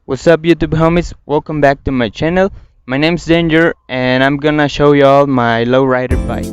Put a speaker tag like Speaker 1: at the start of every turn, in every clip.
Speaker 1: What's up, YouTube homies? Welcome back to my channel. My name's Danger and I'm gonna show y'all my Lowrider bike.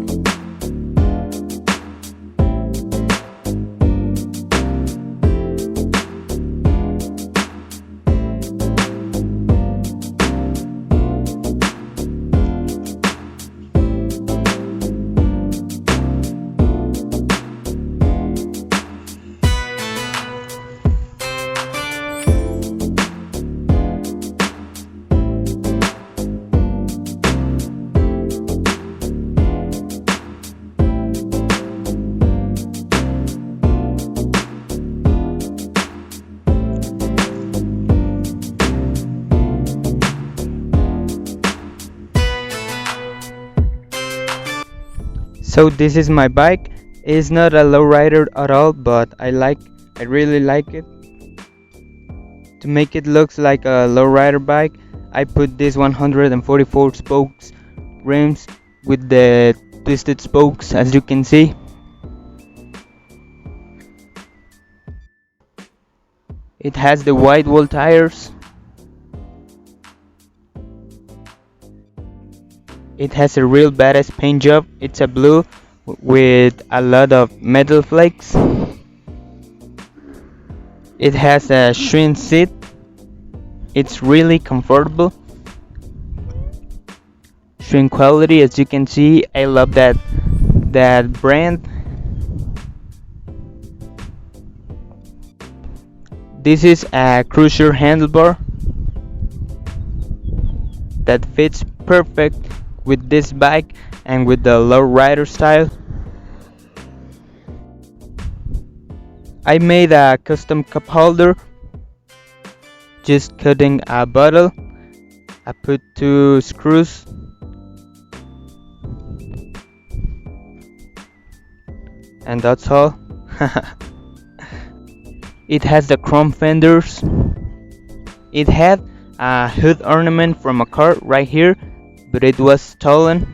Speaker 1: So this is my bike. It's not a lowrider at all, but I really like it. To make it look like a lowrider bike, I put this 144 spokes rims with the twisted spokes, as you can see. It has the white wall tires. It has a real badass paint job. It's a blue with a lot of metal flakes. It has a shrink seat. It's really comfortable. Shrink quality, as you can see, I love that brand. This is a cruiser handlebar that fits perfect with this bike and with the lowrider style. I made a custom cup holder, just cutting a bottle. I put 2 screws and that's all. It has the chrome fenders. It had a hood ornament from a car right here, but it was stolen.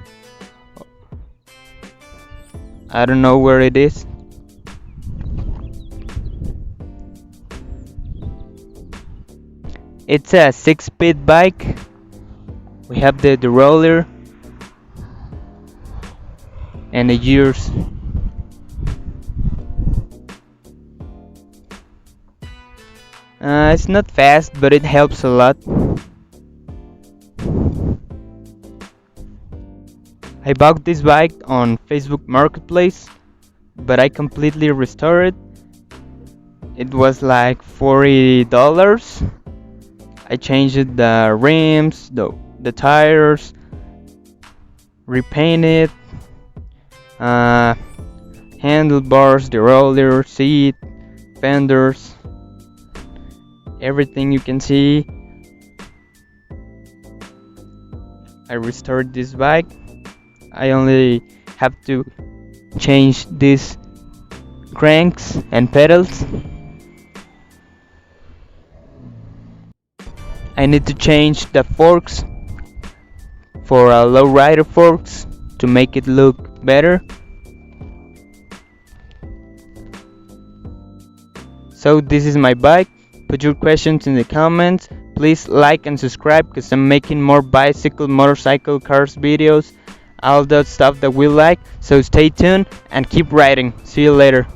Speaker 1: I don't know where it is. It's a 6-speed bike. We have the roller and the gears. It's not fast, but it helps a lot. I bought this bike on Facebook Marketplace, but I completely restored it. It was like $40. I changed the rims, the tires, repainted, handlebars, the roller, seat, fenders, everything you can see. I restored this bike. I only have to change these cranks and pedals. I need to change the forks for a lowrider forks to make it look better. So this is my bike. Put your questions in the comments. Please like and subscribe because I'm making more bicycle, motorcycle, cars videos, all that stuff that we like. So stay tuned and keep riding. See you later.